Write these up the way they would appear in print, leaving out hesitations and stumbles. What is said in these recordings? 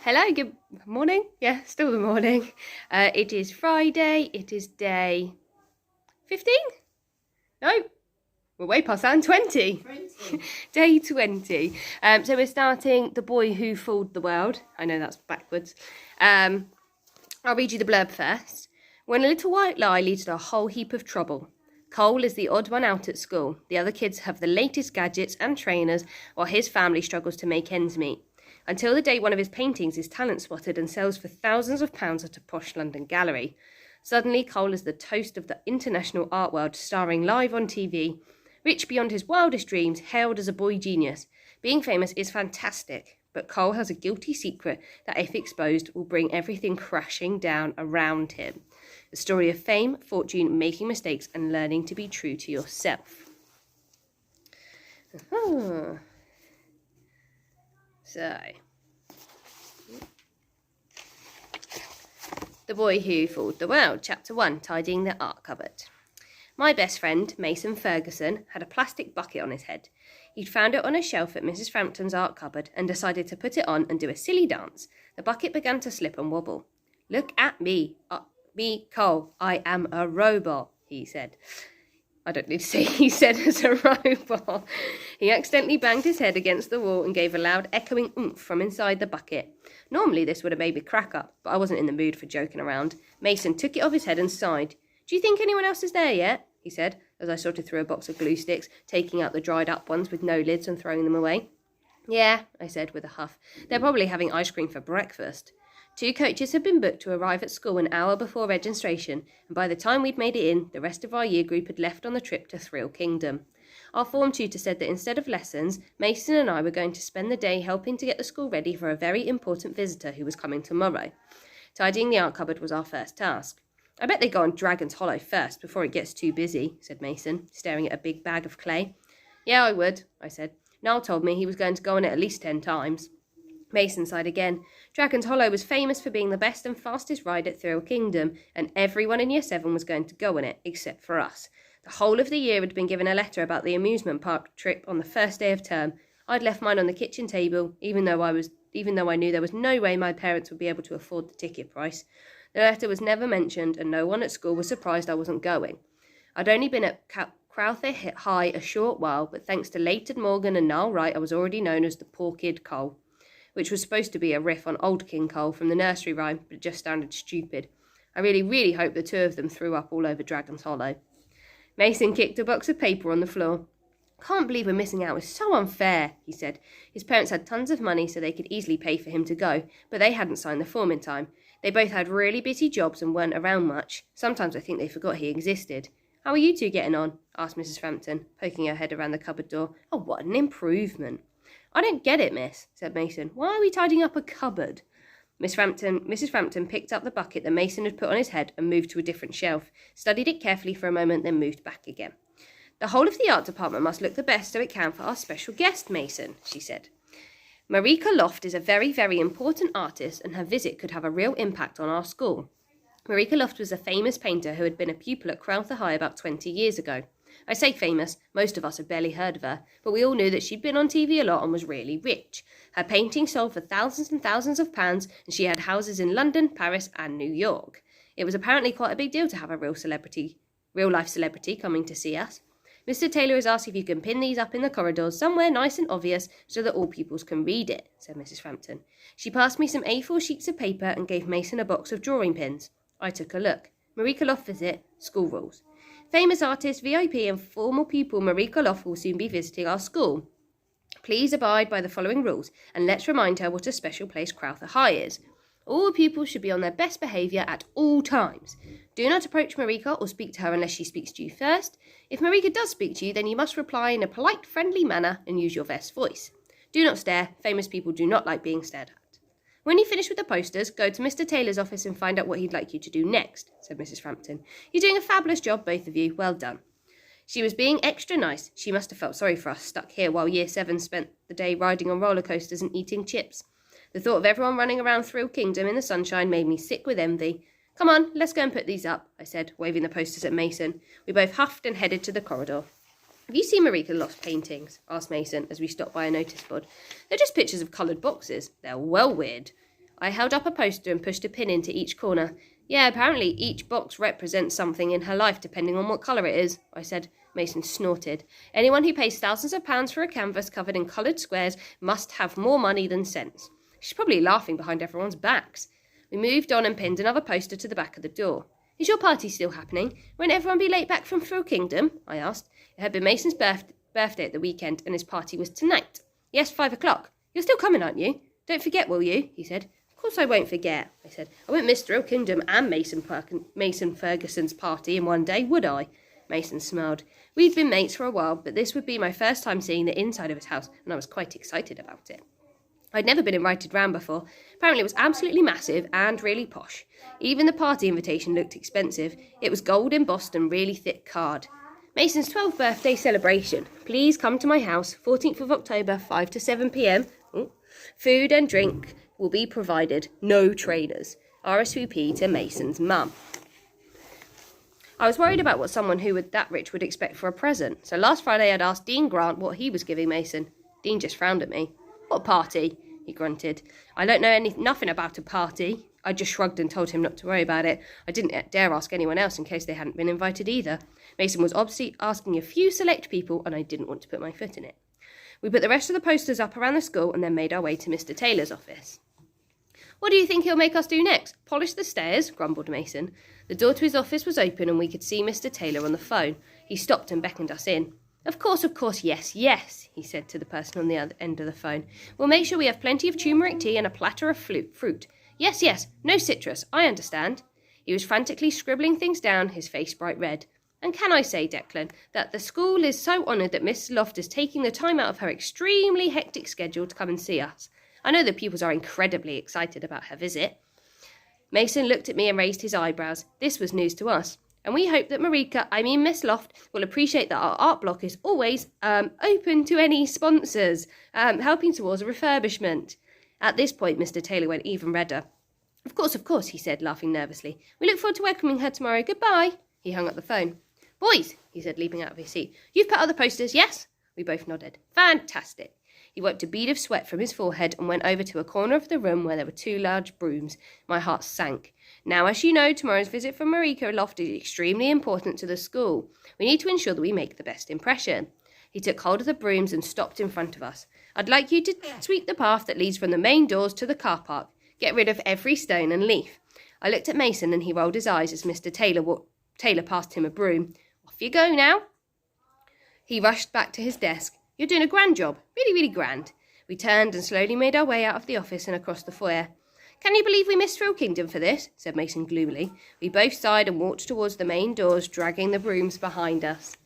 Hello, good morning. Yeah, still the morning. It is Friday. It is day 15? No, we're way past that. 20. Day 20. So we're starting The Boy Who Fooled the World. I know that's backwards. I'll read you the blurb first. When a little white lie leads to a whole heap of trouble. Cole is the odd one out at school. The other kids have the latest gadgets and trainers, while his family struggles to make ends meet. Until the day one of his paintings is talent spotted and sells for thousands of pounds at a posh London gallery. Suddenly, Cole is the toast of the international art world, starring live on TV. Rich beyond his wildest dreams, hailed as a boy genius. Being famous is fantastic, but Cole has a guilty secret that, if exposed, will bring everything crashing down around him. The story of fame, fortune, making mistakes, and learning to be true to yourself. So, The Boy Who Fooled the World, Chapter 1, Tidying the Art Cupboard. My best friend, Mason Ferguson, had a plastic bucket on his head. He'd found it on a shelf at Mrs. Frampton's art cupboard and decided to put it on and do a silly dance. The bucket began to slip and wobble. "Look at me, Cole, I am a robot," he said. I don't need to say he said as a robot. He accidentally banged his head against the wall and gave a loud echoing oomph from inside the bucket. Normally this would have made me crack up, but I wasn't in the mood for joking around. Mason took it off his head and sighed. "Do you think anyone else is there yet?" he said, as I sorted through a box of glue sticks, taking out the dried up ones with no lids and throwing them away. "Yeah," I said with a huff. "They're probably having ice cream for breakfast." 2 coaches had been booked to arrive at school an hour before registration, and by the time we'd made it in, the rest of our year group had left on the trip to Thrill Kingdom. Our form tutor said that instead of lessons, Mason and I were going to spend the day helping to get the school ready for a very important visitor who was coming tomorrow. Tidying the art cupboard was our first task. "I bet they go on Dragon's Hollow first, before it gets too busy," said Mason, staring at a big bag of clay. "Yeah, I would," I said. "Niall told me he was going to go on it at least 10 times. Mason sighed again. Dragon's Hollow was famous for being the best and fastest ride at Thrill Kingdom, and everyone in Year 7 was going to go on it, except for us. The whole of the year had been given a letter about the amusement park trip on the first day of term. I'd left mine on the kitchen table, even though I knew there was no way my parents would be able to afford the ticket price. The letter was never mentioned, and no one at school was surprised I wasn't going. I'd only been at Crowther High a short while, but thanks to Leighton Morgan and Niall Wright, I was already known as the poor kid Cole, which was supposed to be a riff on Old King Cole from the nursery rhyme, but it just sounded stupid. I really, really hoped the 2 of them threw up all over Dragon's Hollow. Mason kicked a box of paper on the floor. "Can't believe we're missing out. It's so unfair," he said. His parents had tons of money so they could easily pay for him to go, but they hadn't signed the form in time. They both had really busy jobs and weren't around much. Sometimes I think they forgot he existed. "How are you 2 getting on?" asked Mrs. Frampton, poking her head around the cupboard door. "Oh, what an improvement." "I don't get it, miss," said Mason. "Why are we tidying up a cupboard?" Mrs. Frampton picked up the bucket that Mason had put on his head and moved to a different shelf, studied it carefully for a moment, then moved back again. "The whole of the art department must look the best so it can for our special guest, Mason," she said. "Marika Loft is a very, very important artist, and her visit could have a real impact on our school." Marika Loft was a famous painter who had been a pupil at Crowther High about 20 years ago. I say famous, most of us had barely heard of her, but we all knew that she'd been on TV a lot and was really rich. Her paintings sold for thousands and thousands of pounds, and she had houses in London, Paris, and New York. It was apparently quite a big deal to have a real-life celebrity coming to see us. "Mr. Taylor has asked if you can pin these up in the corridors somewhere nice and obvious so that all pupils can read it," said Mrs. Frampton. She passed me some A4 sheets of paper and gave Mason a box of drawing pins. I took a look. "Marika Loft visit, school rules. Famous artist, VIP and former pupil Marika Loft will soon be visiting our school. Please abide by the following rules, and let's remind her what a special place Crowther High is. All pupils should be on their best behaviour at all times. Do not approach Marika or speak to her unless she speaks to you first. If Marika does speak to you, then you must reply in a polite, friendly manner and use your best voice. Do not stare. Famous people do not like being stared at. When you finish with the posters, go to Mr. Taylor's office and find out what he'd like you to do next," said Mrs. Frampton. "You're doing a fabulous job, both of you. Well done." She was being extra nice. She must have felt sorry for us stuck here while Year 7 spent the day riding on roller coasters and eating chips. The thought of everyone running around Thrill Kingdom in the sunshine made me sick with envy. "Come on, let's go and put these up," I said, waving the posters at Mason. We both huffed and headed to the corridor. "Have you seen Marika Loft's paintings?" asked Mason as we stopped by a notice board. "They're just pictures of coloured boxes. They're well weird." I held up a poster and pushed a pin into each corner. Yeah, apparently each box represents something in her life depending on what colour it is, I said. Mason snorted. Anyone who pays thousands of pounds for a canvas covered in coloured squares must have more money than sense. She's probably laughing behind everyone's backs. We moved on and pinned another poster to the back of the door. Is your party still happening? Won't everyone be late back from Thrill Kingdom? I asked. It had been Mason's birthday at the weekend and his party was tonight. Yes, 5 o'clock. You're still coming, aren't you? Don't forget, will you? He said. Of course I won't forget, I said. I won't miss Thrill Kingdom and Mason Ferguson's party in one day, would I? Mason smiled. We'd been mates for a while, but this would be my first time seeing the inside of his house, and I was quite excited about it. I'd never been invited round before. Apparently it was absolutely massive and really posh. Even the party invitation looked expensive. It was gold embossed and really thick card. Mason's 12th birthday celebration. Please come to my house, 14th of October, 5 to 7 p.m. Food and drink will be provided. No trainers. RSVP to Mason's mum. I was worried about what someone who was that rich would expect for a present, so last Friday I'd asked Dean Grant what he was giving Mason. Dean just frowned at me. What party? He grunted. I don't know nothing about a party. I just shrugged and told him not to worry about it. I didn't dare ask anyone else in case they hadn't been invited either. Mason was obviously asking a few select people, and I didn't want to put my foot in it. We put the rest of the posters up around the school and then made our way to Mr. Taylor's office. What do you think he'll make us do next? Polish the stairs? Grumbled Mason. The door to his office was open and we could see Mr. Taylor on the phone. He stopped and beckoned us in. Of course, yes, he said to the person on the other end of the phone. We'll make sure we have plenty of turmeric tea and a platter of fruit. Yes, no citrus, I understand. He was frantically scribbling things down, his face bright red. And can I say, Declan, that the school is so honoured that Miss Loft is taking the time out of her extremely hectic schedule to come and see us. I know the pupils are incredibly excited about her visit. Mason looked at me and raised his eyebrows. This was news to us. And we hope that Miss Loft, will appreciate that our art block is always open to any sponsors, helping towards a refurbishment. At this point, Mr. Taylor went even redder. Of course, he said, laughing nervously. We look forward to welcoming her tomorrow. Goodbye. He hung up the phone. Boys, he said, leaping out of his seat. You've put other posters, yes? We both nodded. Fantastic. He wiped a bead of sweat from his forehead and went over to a corner of the room where there were 2 large brooms. My heart sank. Now, as you know, tomorrow's visit from Marika Loft is extremely important to the school. We need to ensure that we make the best impression. He took hold of the brooms and stopped in front of us. I'd like you to sweep the path that leads from the main doors to the car park. Get rid of every stone and leaf. I looked at Mason and he rolled his eyes as Mr. Taylor passed him a broom. Off you go now. He rushed back to his desk. You're doing a grand job. Really, really grand. We turned and slowly made our way out of the office and across the foyer. Can you believe we missed Thrill Kingdom for this? Said Mason gloomily. We both sighed and walked towards the main doors, dragging the brooms behind us.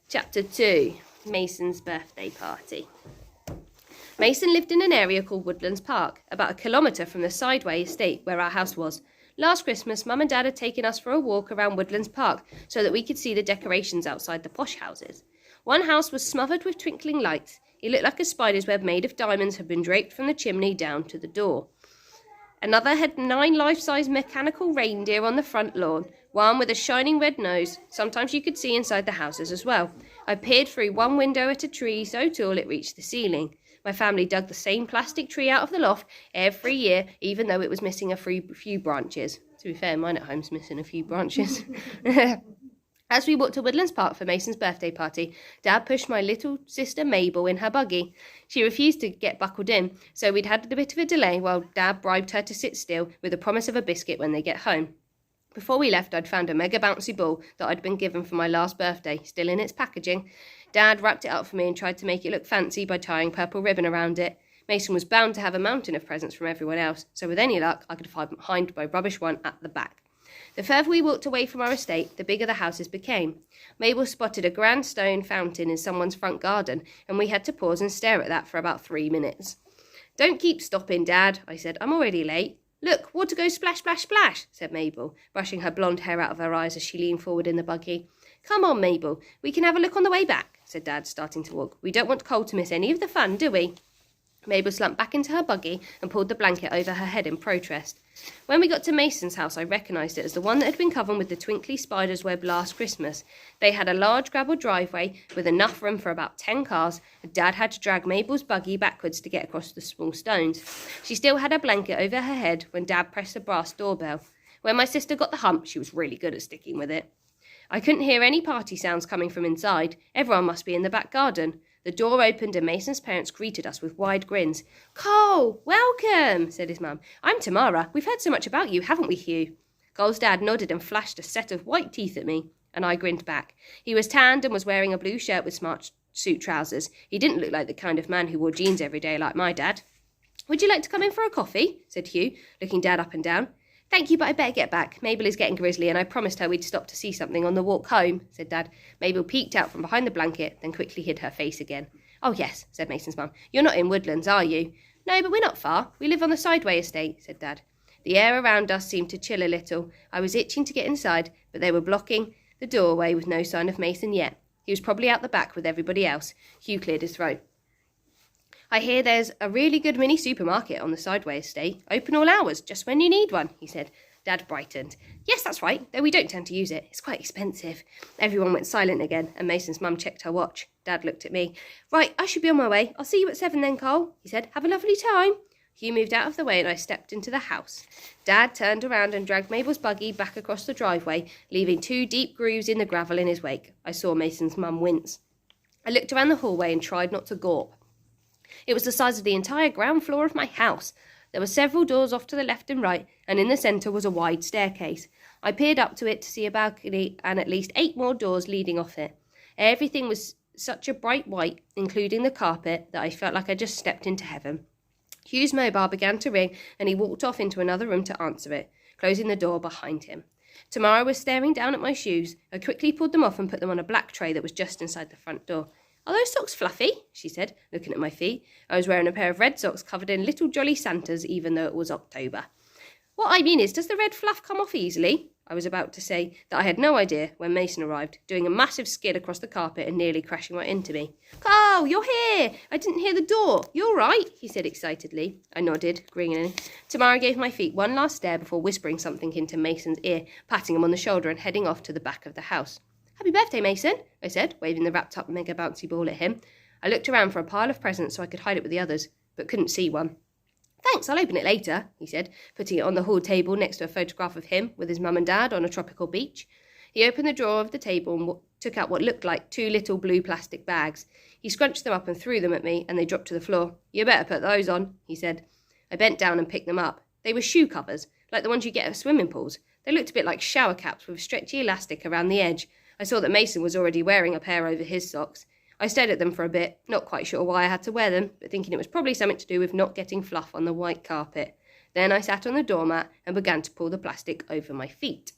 Chapter 2. Mason's birthday party. Mason lived in an area called Woodlands Park, about a kilometre from the Sideway estate where our house was. Last Christmas, Mum and Dad had taken us for a walk around Woodlands Park so that we could see the decorations outside the posh houses. One house was smothered with twinkling lights. It looked like a spider's web made of diamonds had been draped from the chimney down to the door. Another had 9 life-size mechanical reindeer on the front lawn, one with a shining red nose. Sometimes you could see inside the houses as well. I peered through one window at a tree so tall it reached the ceiling. My family dug the same plastic tree out of the loft every year, even though it was missing a few branches. To be fair, mine at home's missing a few branches. As we walked to Woodlands Park for Mason's birthday party, Dad pushed my little sister Mabel in her buggy. She refused to get buckled in, so we'd had a bit of a delay while Dad bribed her to sit still with the promise of a biscuit when they get home. Before we left, I'd found a mega bouncy ball that I'd been given for my last birthday, still in its packaging. Dad wrapped it up for me and tried to make it look fancy by tying purple ribbon around it. Mason was bound to have a mountain of presents from everyone else, so with any luck, I could find my rubbish one at the back. The further we walked away from our estate, the bigger the houses became. Mabel spotted a grand stone fountain in someone's front garden, and we had to pause and stare at that for about 3 minutes. Don't keep stopping, Dad, I said. I'm already late. Look, water goes splash, splash, splash, said Mabel, brushing her blonde hair out of her eyes as she leaned forward in the buggy. Come on, Mabel, we can have a look on the way back, said Dad, starting to walk. We don't want Cole to miss any of the fun, do we? Mabel slumped back into her buggy and pulled the blanket over her head in protest. When we got to Mason's house, I recognised it as the one that had been covered with the twinkly spider's web last Christmas. They had a large gravel driveway with enough room for about 10 cars, and Dad had to drag Mabel's buggy backwards to get across the small stones. She still had her blanket over her head when Dad pressed the brass doorbell. When my sister got the hump, she was really good at sticking with it. I couldn't hear any party sounds coming from inside. Everyone must be in the back garden. The door opened and Mason's parents greeted us with wide grins. "Cole, welcome," said his mum. "I'm Tamara. We've heard so much about you, haven't we, Hugh?" Cole's dad nodded and flashed a set of white teeth at me, and I grinned back. He was tanned and was wearing a blue shirt with smart suit trousers. He didn't look like the kind of man who wore jeans every day like my dad. "Would you like to come in for a coffee?" said Hugh, looking Dad up and down. "Thank you, but I better get back. Mabel is getting grizzly, and I promised her we'd stop to see something on the walk home," said Dad. Mabel peeked out from behind the blanket, then quickly hid her face again. "Oh, yes," said Mason's mum. "You're not in Woodlands, are you?" "No, but we're not far. We live on the Sideway estate," said Dad. The air around us seemed to chill a little. I was itching to get inside, but they were blocking the doorway with no sign of Mason yet. He was probably out the back with everybody else. Hugh cleared his throat. "I hear there's a really good mini supermarket on the Sideway estate. Open all hours, just when you need one," he said. Dad brightened. "Yes, that's right, though we don't tend to use it. It's quite expensive." Everyone went silent again, and Mason's mum checked her watch. Dad looked at me. "Right, I should be on my way. I'll see you at 7 then, Cole," he said. "Have a lovely time." Hugh moved out of the way and I stepped into the house. Dad turned around and dragged Mabel's buggy back across the driveway, leaving 2 deep grooves in the gravel in his wake. I saw Mason's mum wince. I looked around the hallway and tried not to gawp. It was the size of the entire ground floor of my house. There were several doors off to the left and right, and in the centre was a wide staircase. I peered up to it to see a balcony and at least 8 more doors leading off it. Everything was such a bright white, including the carpet, that I felt like I just stepped into heaven. Hugh's mobile began to ring, and he walked off into another room to answer it, closing the door behind him. Tamara was staring down at my shoes. I quickly pulled them off and put them on a black tray that was just inside the front door. "Are those socks fluffy?" she said, looking at my feet. I was wearing a pair of red socks covered in little jolly Santas, even though it was October. "What I mean is, does the red fluff come off easily?" I was about to say that I had no idea when Mason arrived, doing a massive skid across the carpet and nearly crashing right into me. "Carl, you're here! I didn't hear the door. You're right," he said excitedly. I nodded, grinning. Tamara gave my feet one last stare before whispering something into Mason's ear, patting him on the shoulder and heading off to the back of the house. "Happy birthday, Mason," I said, waving the wrapped-up mega bouncy ball at him. I looked around for a pile of presents so I could hide it with the others, but couldn't see one. "Thanks, I'll open it later," he said, putting it on the hall table next to a photograph of him with his mum and dad on a tropical beach. He opened the drawer of the table and took out what looked like 2 little blue plastic bags. He scrunched them up and threw them at me, and they dropped to the floor. "You better put those on," he said. I bent down and picked them up. They were shoe covers, like the ones you get at swimming pools. They looked a bit like shower caps with stretchy elastic around the edge. I saw that Mason was already wearing a pair over his socks. I stared at them for a bit, not quite sure why I had to wear them, but thinking it was probably something to do with not getting fluff on the white carpet. Then I sat on the doormat and began to pull the plastic over my feet.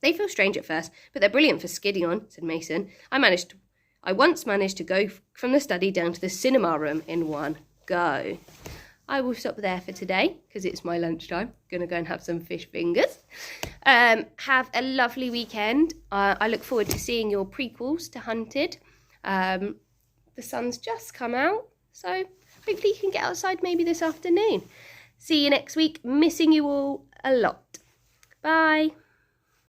"They feel strange at first, but they're brilliant for skidding on," said Mason. I once managed to go from the study down to the cinema room in one go. I will stop there for today because it's my lunchtime. Going to go and have some fish fingers. Have a lovely weekend. I look forward to seeing your prequels to Hunted. The sun's just come out, so hopefully you can get outside maybe this afternoon. See you next week. Missing you all a lot. Bye.